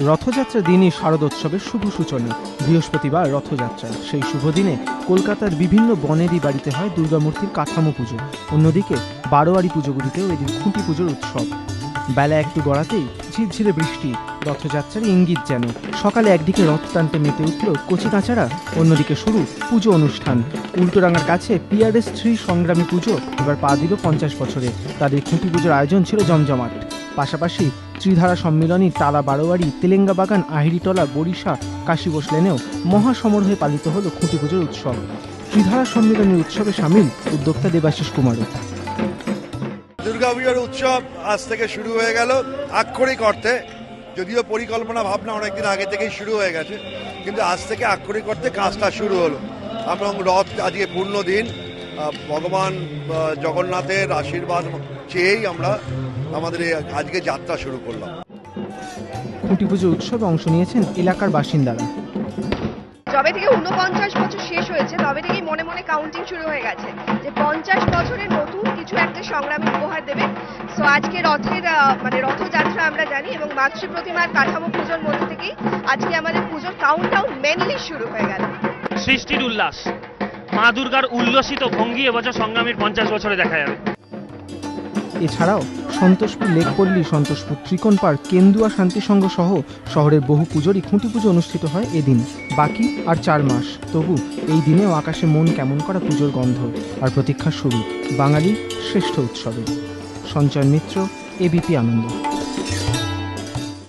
রথযাত্রার দিনই শারদোৎসবের শুভ সূচনা। বৃহস্পতিবার রথযাত্রা, সেই শুভ দিনে কলকাতার বিভিন্ন বনেদি বাড়িতে হয় দুর্গামূর্তির কাঠামো পুজো। অন্যদিকে বারোয়ারি পুজোগুলিতেও এদিন খুঁটি পুজোর উৎসব। বেলা একটু গড়াতেই ঝিরঝিরে বৃষ্টি, রথযাত্রার ইঙ্গিত যেন। সকালে একদিকে রথ টানতে মেতে উঠল কচিকাঁচারা, অন্যদিকে শুরু পুজো অনুষ্ঠান। উল্টোডাঙ্গার কাছে পিআরএস 3 সংগ্রামী পুজো এবার পা দিল 50 বছরে। তাদের খুঁটি পুজোর আয়োজন ছিল জমজমাট। পাশাপাশি ত্রিধারা সম্মিলনী, তালা বারোয়ারি, তেলেঙ্গা বাগান, আহিরিটলা, বরিশা, কাশীবোস লেনেও মহাসমারোহে পালিত হলো খুঁটি পুজোর উৎসব। ত্রিধারা সম্মিলনী উৎসবে সামিল উদ্যোক্তা দেবাশিস কুমারও। দুর্গাপুজোর উৎসব আজ থেকে শুরু হয়ে গেল আক্ষরিক অর্থে, যদিও পরিকল্পনা ভাবনা অনেকদিন আগে থেকেই শুরু হয়ে গেছে, কিন্তু আজ থেকে আক্ষরিক অর্থে কাজটা শুরু হলো। এবং রথ আজকে পূর্ণ দিন, ভগবান জগন্নাথের আশীর্বাদ চেয়েই আমরা আমাদের আজকে যাত্রা শুরু করলাম। খুঁটি পুজো উৎসবে অংশ নিয়েছেন এলাকার বাসিন্দারা। যবে থেকে 49 বছর শেষ হয়েছে তবে থেকেই মনে মনে কাউন্টিং শুরু হয়ে গেছে যে 50 বছরের নতুন কিছু একটা সংগ্রামী উপহার দেবে। সো আজকে রথযাত্রা আমরা জানি, এবং মাতৃ প্রতিমার কাঠামো পুজোর মধ্যে থেকেই আজকে আমাদের পুজোর কাউন্টডাউন মেনলি শুরু হয়ে গেল। সৃষ্টির উল্লাস, মা দুর্গার উল্লসিত ভঙ্গি এবছর সংগ্রামীর 50 বছরে দেখা যাবে। এছাড়াও সন্তোষপুর লেকপল্লী, সন্তোষপুর ত্রিকোণ পার্ক, কেন্দুয়া শান্তিসংঘ সহ শহরের বহু পুজোরই খুঁটি পুজো অনুষ্ঠিত হয় এদিন। বাকি আর 4 মাস, তবু এই দিনেও আকাশে মন কেমন করা পুজোর গন্ধ আর প্রতীক্ষার শুরু বাঙালির শ্রেষ্ঠ উৎসবে। সঞ্চয় মিত্র, এবিপি আনন্দ।